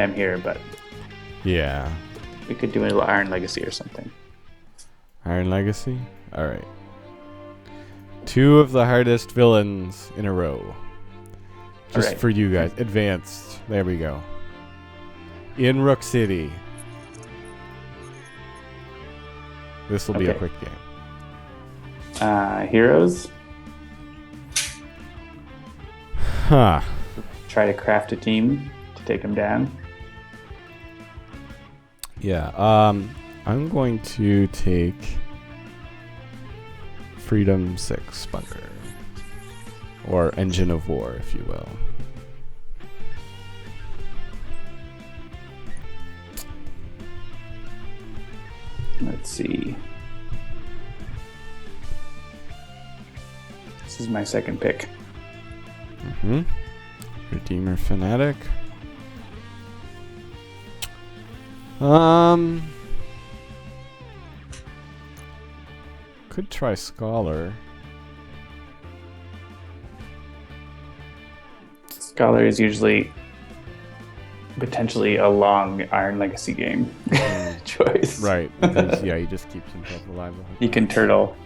I'm here, but Yeah. we could do a little Iron Legacy or something. Iron Legacy? Alright. 2 of the hardest villains in a row. Just Alright. for you guys. Advanced. There we go. In Rook City. This will be a Okay. quick game. Heroes. Huh. Try to craft a team to take them down. Yeah. I'm going to take Freedom 6 Bunker. Or Engine of War, if you will. Let's see. This is my second pick. Mm-hmm. Redeemer Fanatic. Could try Scholar. Scholar is usually potentially a long Iron Legacy game choice. Right. Because, yeah, he just keeps himself alive the whole He can turtle.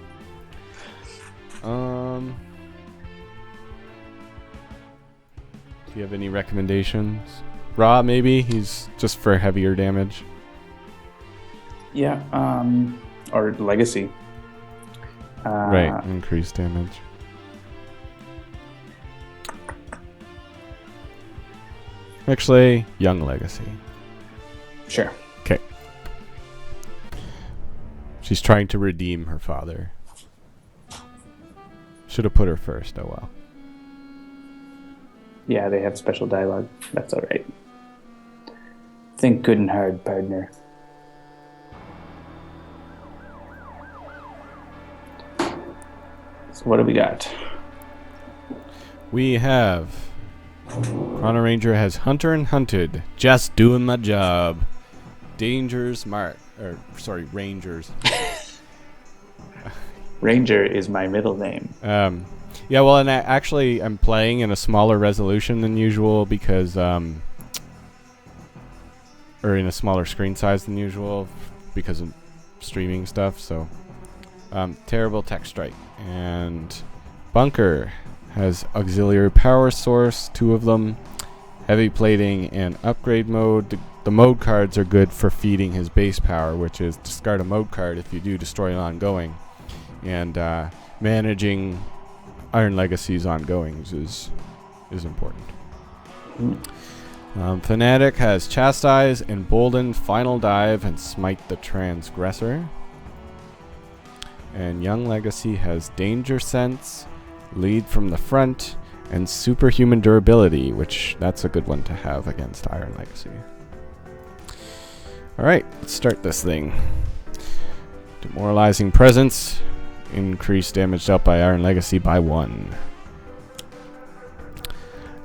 Do you have any recommendations? Raw, maybe? He's just for heavier damage. Yeah. Or Legacy. Right, increased damage. Actually, Young Legacy. Sure. Okay. She's trying to redeem her father. Should have put her first, oh well. Yeah, they have special dialogue. That's all right. Think good and hard, partner. So what do we got? We have chrono-ranger has Hunter and Hunted. Just doing my job. Rangers. Ranger is my middle name. Yeah, well, and I'm playing in a smaller resolution than usual because, or in a smaller screen size than usual because of streaming stuff. So, terrible tech strike. And Bunker has auxiliary power source, 2 of them, heavy plating, and upgrade mode. The mode cards are good for feeding his base power, which is discard a mode card if you do destroy an ongoing. And managing Iron Legacy's ongoings is important. Fanatic has Chastise, Embolden, Final Dive, and Smite the Transgressor. And Young Legacy has Danger Sense, Lead from the Front, and Superhuman Durability, which that's a good one to have against Iron Legacy. Alright, let's start this thing. Demoralizing Presence. Increased damage dealt by Iron Legacy by 1.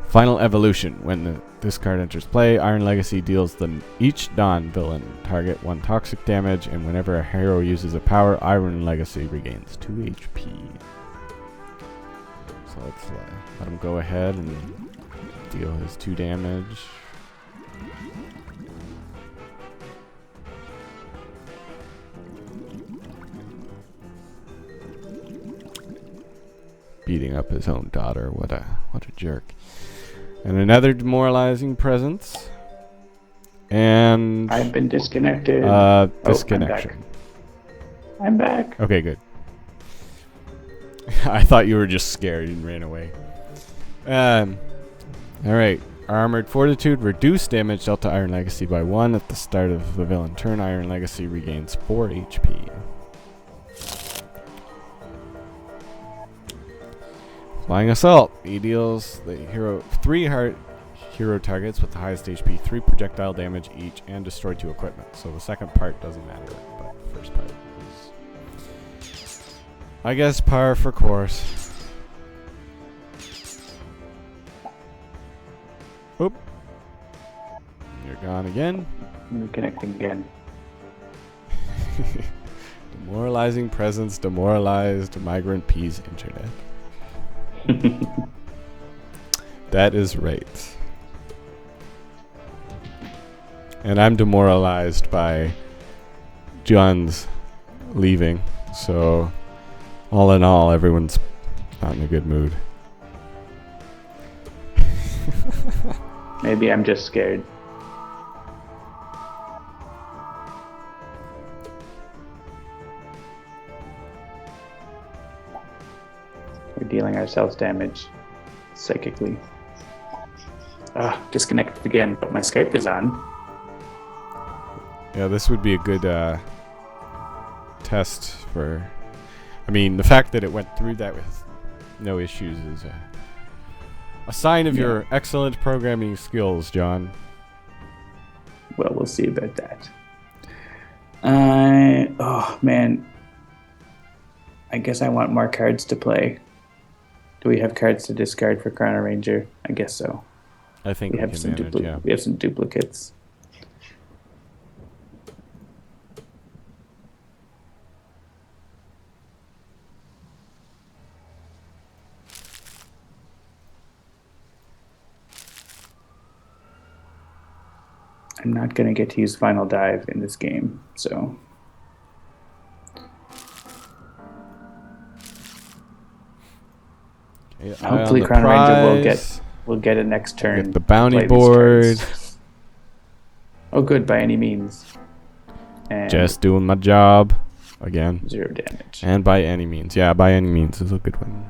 Final Evolution. When this card enters play, Iron Legacy deals each non-villain target 1 toxic damage, and whenever a hero uses a power, Iron Legacy regains 2 HP. So let's let him go ahead and deal his 2 damage. Beating up his own daughter. What a jerk. And another demoralizing presence. And I've been disconnected. disconnection. I'm back. Okay, good. I thought you were just scared and ran away. Alright. Armored Fortitude. Reduce damage dealt to Iron Legacy by 1 at the start of the villain turn. Iron Legacy regains 4 HP. Flying Assault. He deals the hero 3 hero targets with the highest HP, 3 projectile damage each, and destroy 2 equipment. So the second part doesn't matter, but the first part is, I guess, par for course. Oop. You're gone again. Reconnecting again. Demoralizing presence, demoralized migrant peas internet. That is right. And I'm demoralized by John's leaving. So, all in all, everyone's not in a good mood. Maybe I'm just scared. We're dealing ourselves damage psychically. Disconnected again, but my Skype is on. Yeah, this would be a good test for... I mean, the fact that it went through that with no issues is a sign of your excellent programming skills, John. Well, we'll see about that. Oh, man. I guess I want more cards to play. Do we have cards to discard for chrono-ranger? I guess so. I think we have some manage, we have some duplicates. I'm not going to get to use Final Dive in this game, so... Okay, hopefully Chrono Ranger will get it next turn. Get the bounty board. Oh good, by any means. And just doing my job. Again. 0 damage. And by any means. Yeah, by any means is a good one.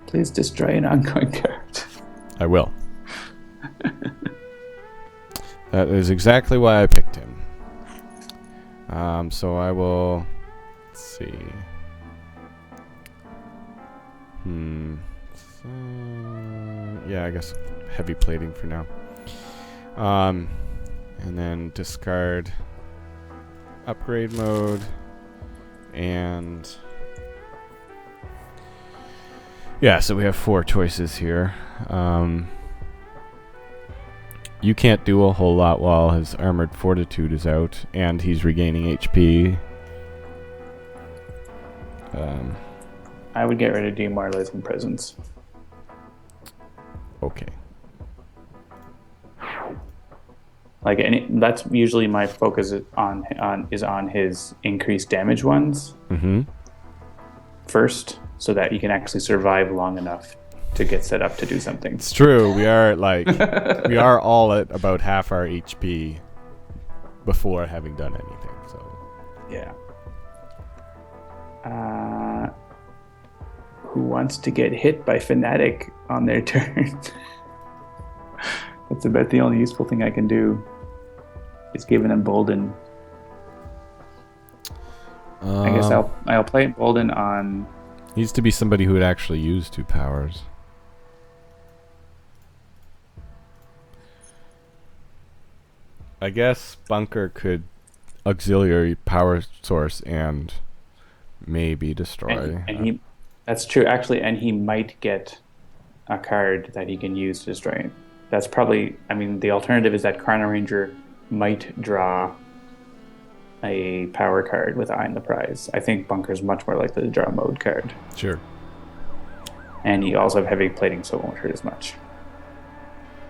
Please destroy an ongoing card. I will. That is exactly why I picked him. So I will... Let's see... yeah, I guess heavy plating for now. And then discard upgrade mode and yeah, so we have 4 choices here. You can't do a whole lot while his armored fortitude is out and he's regaining HP. I would get rid of demoralizing presence. Okay. Like that's usually my focus on his increased damage ones first, so that you can actually survive long enough to get set up to do something. It's true. We are like we are all at about half our HP before having done anything. So yeah. Who wants to get hit by Fnatic on their turn? That's about the only useful thing I can do. Is give an Embolden. I guess I'll play Embolden on... Needs to be somebody who would actually use 2 powers. I guess Bunker could auxiliary power source and maybe destroy. And he... That's true, actually, and he might get a card that he can use to destroy it. That's probably... I mean, the alternative is that Chrono Ranger might draw a power card with Eye on the Prize. I think Bunker's much more likely to draw a mode card. Sure. And you also have heavy plating, so it won't hurt as much.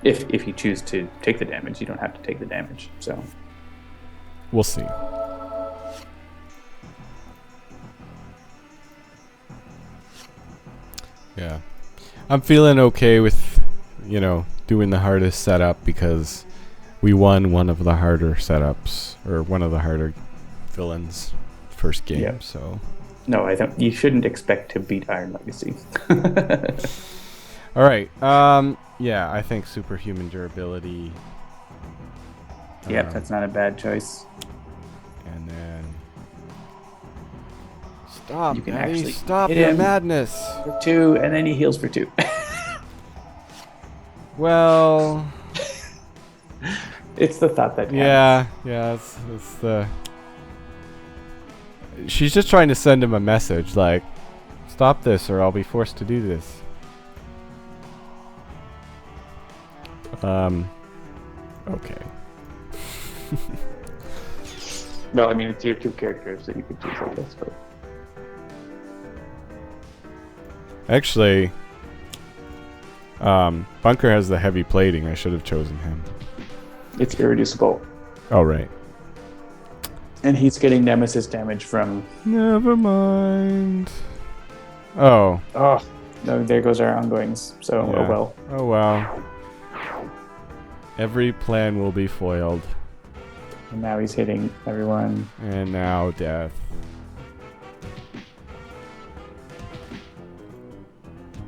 If you choose to take the damage, you don't have to take the damage. So we'll see. Yeah. I'm feeling okay with, doing the hardest setup because we won one of the harder setups, or one of the harder villains first game, yeah. So... No, I don't. You shouldn't expect to beat Iron Legacy. All right. Yeah, I think superhuman durability. Yep, that's not a bad choice. And then... Stop, you can Maddie. actually Stop hit your him madness. For 2, and then he heals for 2. Well... It's the thought that counts. Yeah, it's the... She's just trying to send him a message, like, stop this or I'll be forced to do this. Okay. No, I mean, it's your 2 characters that you could choose, I guess, but... Actually, Bunker has the heavy plating. I should have chosen him. It's irreducible. Oh, right. And he's getting nemesis damage from... Never mind. Oh. Oh, no, there goes our ongoings. So, Yeah. oh well. Oh, well. Every plan will be foiled. And now he's hitting everyone. And now death.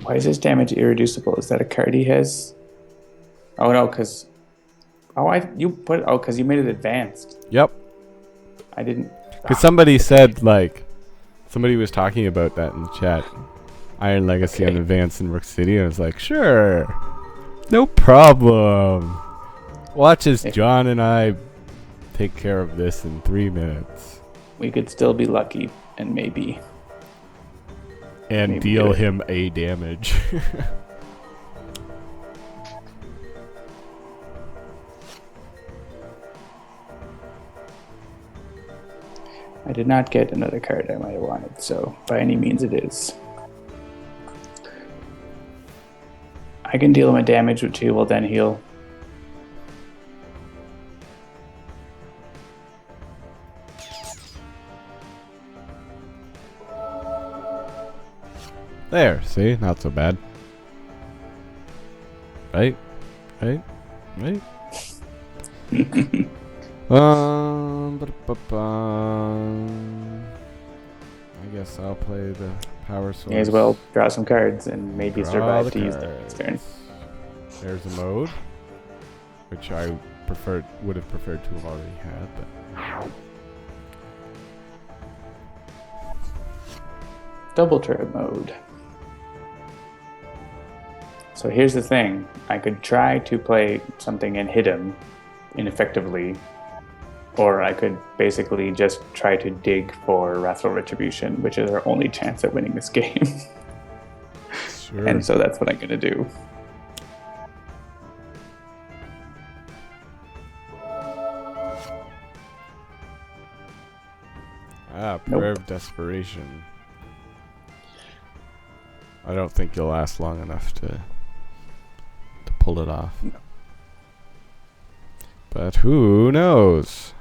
Why is his damage irreducible? Is that a card he has? Oh no, because... Oh, because you made it advanced. Yep. I didn't... Because somebody said, like... Somebody was talking about that in the chat. Iron Legacy on Advanced in Rook City. And I was like, sure. No problem. Watch as John and I take care of this in 3 minutes. We could still be lucky, and maybe... And deal him a damage. I did not get another card I might have wanted, so by any means it is. I can deal him a damage, which he will then heal. There, see? Not so bad. Right? Right? Right? I guess I'll play the power source. May as well draw some cards and maybe Draw survive the to use them next turn. There's a mode, which I would have preferred to have already had, but Double turret mode. So here's the thing. I could try to play something and hit him ineffectively, or I could basically just try to dig for Wrathful Retribution, which is our only chance at winning this game. sure. And so that's what I'm going to do. Prayer of Desperation. I don't think you'll last long enough to pull it off. No. But who knows?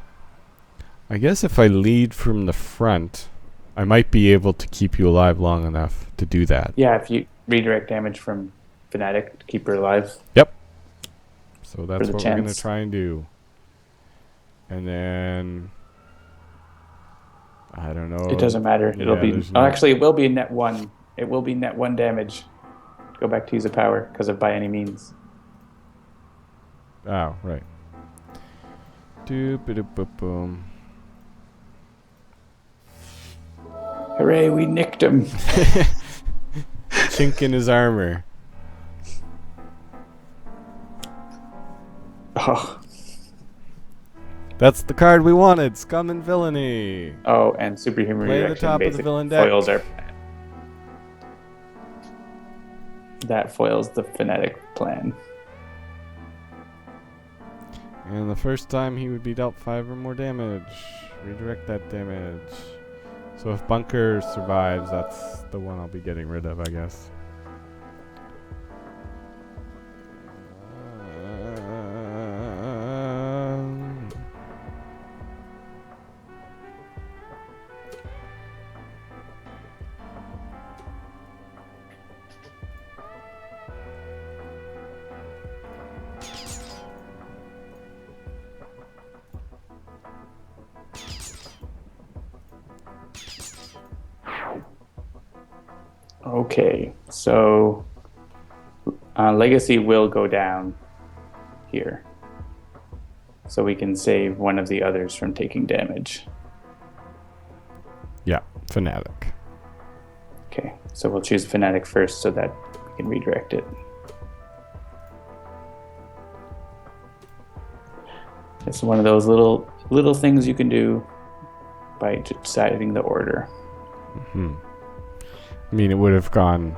I guess if I lead from the front, I might be able to keep you alive long enough to do that. Yeah, if you redirect damage from Fnatic to keep her alive. Yep. So that's what we're going to chance. try and do. And then... I don't know. It doesn't matter. Yeah, It'll be... there's Oh, no- actually, it will be net 1. It will be net 1 damage. Go back to use a power because of by any means. Oh, right. Doop-a-doop-a-boom. Hooray, we nicked him. Chink in his armor. Oh. That's the card we wanted. Scum and Villainy. Oh, and Superhuman Play the Redirection top of the basically villain deck. foils our plan. That foils the Fnatic plan. And the first time he would be dealt 5 or more damage. Redirect that damage. So if Bunker survives, that's the one I'll be getting rid of, I guess. Okay, so Legacy will go down here. So we can save one of the others from taking damage. Yeah, Fnatic. Okay, so we'll choose Fnatic first so that we can redirect it. It's one of those little things you can do by deciding the order. Mm-hmm. I mean, it would have gone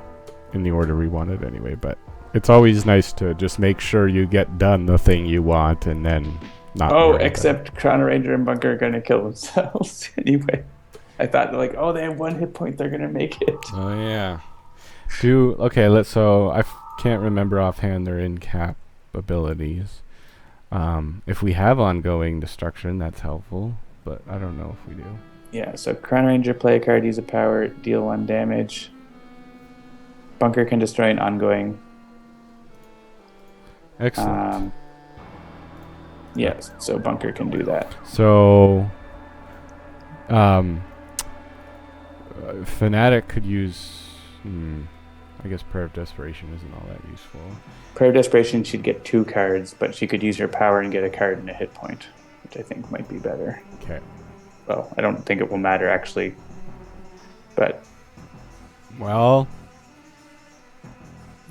in the order we wanted anyway, but it's always nice to just make sure you get done the thing you want and then not. Oh, worry about except chrono-ranger and Bunker are going to kill themselves anyway. I thought like, oh, they have 1 hit point, they're going to make it. Oh yeah. Okay. So can't remember offhand their in-cap abilities. If we have ongoing destruction, that's helpful, but I don't know if we do. Yeah, so chrono-ranger, play a card, use a power, deal 1 damage. Bunker can destroy an ongoing. Excellent. Yes, so bunker can do that. So, Fanatic could use. I guess Prayer of Desperation isn't all that useful. Prayer of Desperation, she'd get 2 cards, but she could use her power and get a card and a hit point, which I think might be better. Okay. Well, I don't think it will matter actually, but well,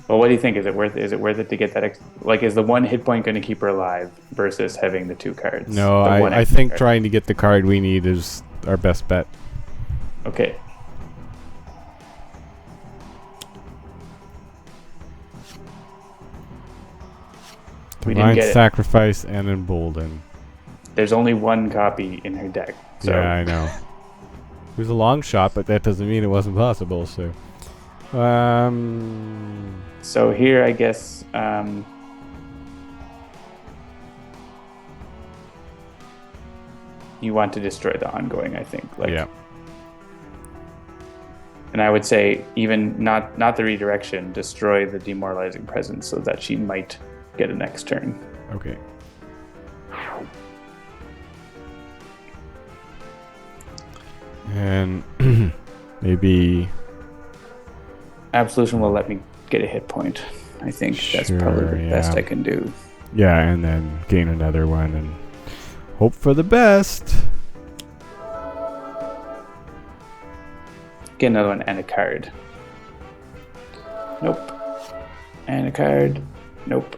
what do you think? Is it worth it to get that? Is the 1 hit point going to keep her alive versus having the 2 cards? No, I think trying to get the card we need is our best bet. Okay. Divine Sacrifice and Embolden. There's only 1 copy in her deck. So. Yeah, I know. It was a long shot, but that doesn't mean it wasn't possible. So, so here, I guess, you want to destroy the ongoing. I think. Yeah. And I would say even not the redirection, destroy the demoralizing presence so that she might get a next turn. Okay. And maybe Absolution will let me get a hit point. I think that's probably the best I can do. Yeah, and then gain another one and hope for the best. Get another one and a card. Nope. And a card. Nope.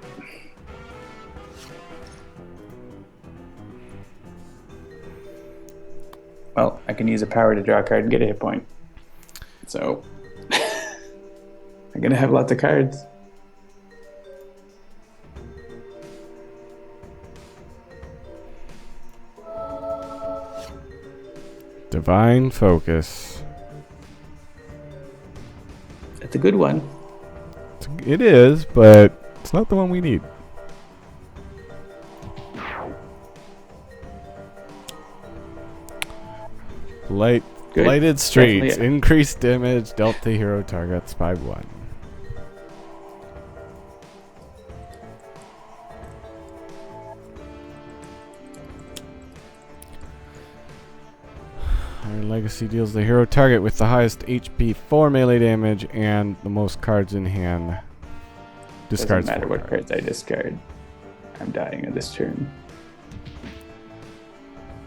Well, I can use a power to draw a card and get a hit point. So, I'm going to have lots of cards. Divine Focus. It's a good one. It is, but it's not the one we need. Lighted Streets. Increased damage dealt to hero targets by 1. Iron Legacy deals the hero target with the highest HP 4 melee damage and the most cards in hand. Discards. Doesn't matter what cards I discard. I'm dying on this turn.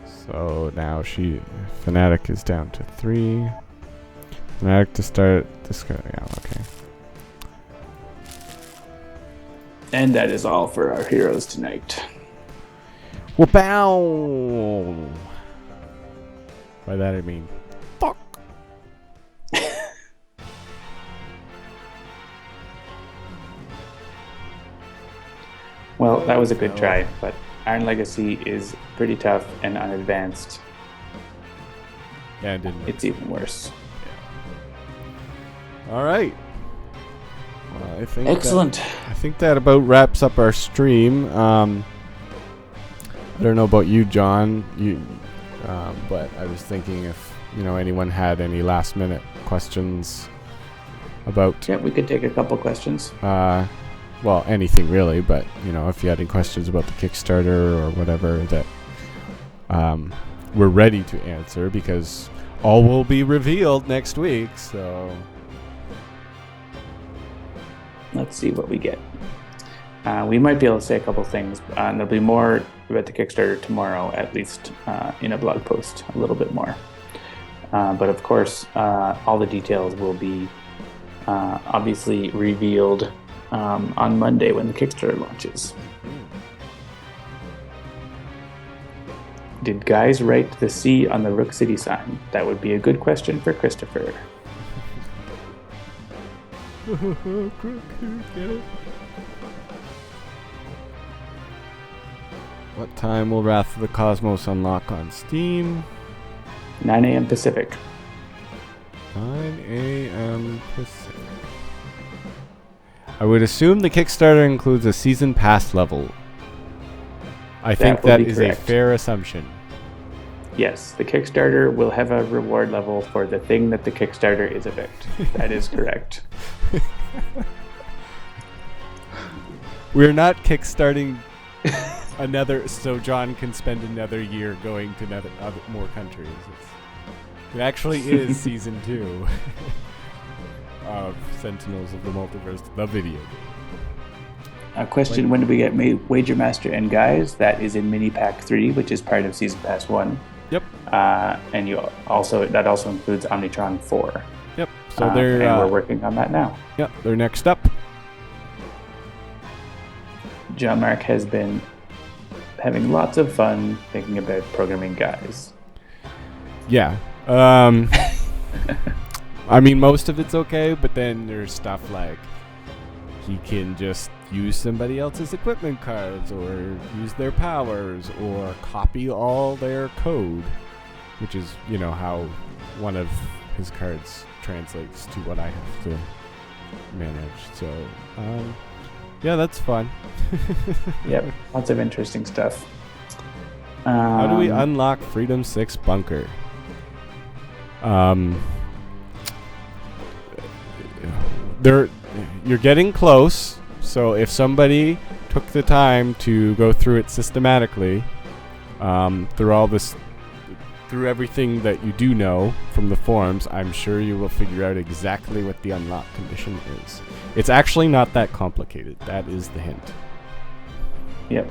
So now Fanatic is down to 3. Fanatic to start discard. Yeah, okay. And that is all for our heroes tonight. Whoop-ow! By that I mean, fuck. Well, that was a good try, but Iron Legacy is pretty tough and unadvanced. Yeah, it didn't. It's even worse. Yeah. All right. Well, I think excellent. I think that about wraps up our stream. I don't know about you, John. But I was thinking if anyone had any last minute questions about. Yeah, we could take a couple questions. Well, anything really, but if you had any questions about the Kickstarter or whatever that we're ready to answer, because all will be revealed next week. So let's see what we get. We might be able to say a couple things. There'll be more about the Kickstarter tomorrow, at least in a blog post, a little bit more. But of course, all the details will be obviously revealed on Monday when the Kickstarter launches. Did guys write the C on the Rook City sign? That would be a good question for Christopher. What time will Wrath of the Cosmos unlock on Steam? 9 a.m. Pacific. 9 a.m. Pacific. I would assume the Kickstarter includes a season pass level. I think that is correct. A fair assumption. Yes, the Kickstarter will have a reward level for the thing that the Kickstarter is about. That is correct. We're not kickstarting another, so John can spend another year going to more countries. It actually is season 2 of Sentinels of the Multiverse, the video game. A question: when do we get Wager Master and Guys? That is in Mini Pack 3, which is part of Season Pass 1. Yep. And that also includes Omnitron 4. Yep. So they're and we're working on that now. Yep. They're next up. Jean-Marc has been having lots of fun thinking about programming Guys. Yeah. I mean, most of it's okay, but then there's stuff like he can just use somebody else's equipment cards or use their powers or copy all their code, which is, how one of his cards translates to what I have to manage. So, yeah, that's fun. Yep, lots of interesting stuff. How do we unlock Freedom 6 Bunker? You're getting close, so if somebody took the time to go through it systematically, through everything that you do know from the forums, I'm sure you will figure out exactly what the unlock condition is. It's actually not that complicated. That is the hint. Yep.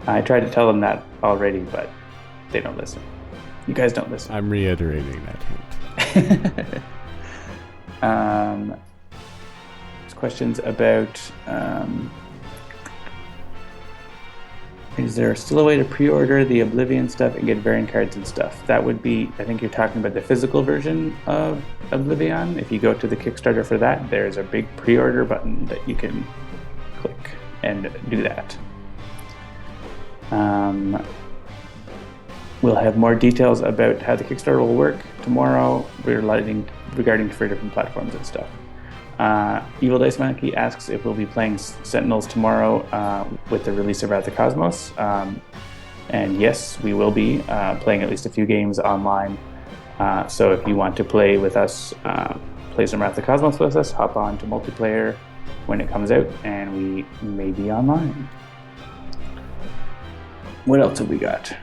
I tried to tell them that already, but they don't listen. You guys don't listen. I'm reiterating that hint. There's questions about is there still a way to pre-order the Oblivion stuff and get variant cards and stuff? That would be, I think you're talking about the physical version of Oblivion. If you go to the Kickstarter for that, there's a big pre-order button that you can click and do that. We'll have more details about how the Kickstarter will work tomorrow regarding 3 different platforms and stuff. Evil Dice Monkey asks if we'll be playing Sentinels tomorrow with the release of Wrath of Cosmos. And yes, we will be playing at least a few games online. So if you want to play with us, play some Wrath of Cosmos with us, hop on to multiplayer when it comes out, and we may be online. What else have we got?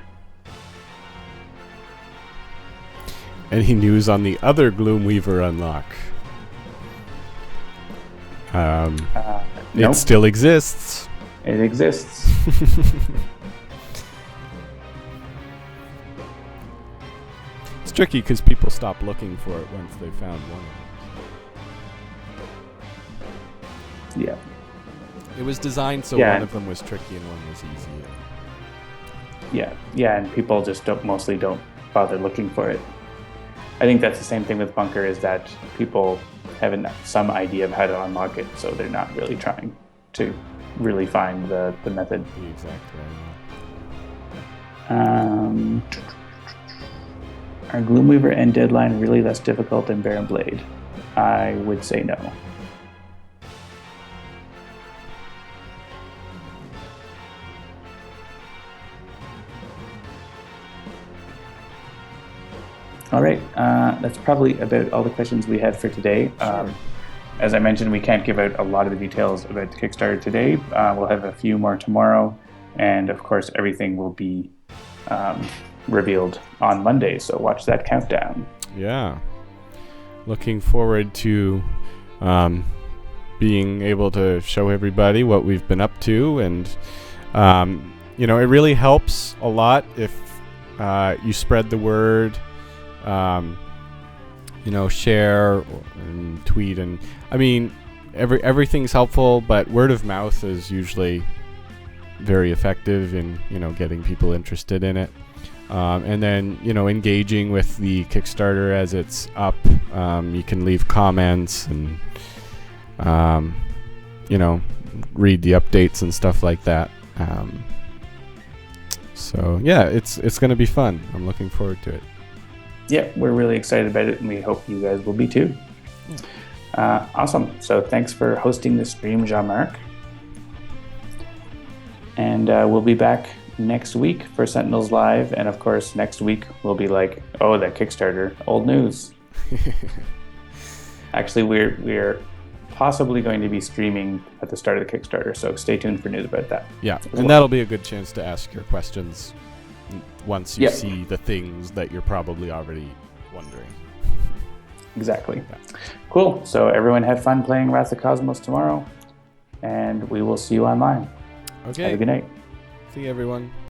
Any news on the other Gloomweaver unlock? Nope. It still exists. It exists. It's tricky because people stop looking for it once they found one of them. Yeah. It was designed so one of them was tricky and one was easy. Yeah, and people just mostly don't bother looking for it. I think that's the same thing with Bunker, is that people have some idea of how to unlock it, so they're not really trying to really find the method. The exact right. Are Gloomweaver and Deadline really less difficult than Bear and Blade? I would say no. All right, that's probably about all the questions we had for today. Sure. As I mentioned, we can't give out a lot of the details about the Kickstarter today. We'll have a few more tomorrow, and of course, everything will be revealed on Monday, so watch that countdown. Yeah. Looking forward to being able to show everybody what we've been up to, and it really helps a lot if you spread the word. Share and tweet, and everything's helpful, but word of mouth is usually very effective in getting people interested in it, and then engaging with the Kickstarter as it's up. You can leave comments and read the updates and stuff like that. So yeah, it's gonna be fun. I'm looking forward to it. Yeah, we're really excited about it, and we hope you guys will be too. Awesome. So thanks for hosting this stream, Jean-Marc. And we'll be back next week for Sentinels Live. And of course, next week we'll be like, oh, that Kickstarter, old news. Actually, we're possibly going to be streaming at the start of the Kickstarter, so stay tuned for news about that. Yeah, and that'll be a good chance to ask your questions once you see the things that you're probably already wondering. Exactly. Yeah. Cool. So everyone have fun playing Wrath of Cosmos tomorrow, and we will see you online. Okay. Have a good night. See you, everyone.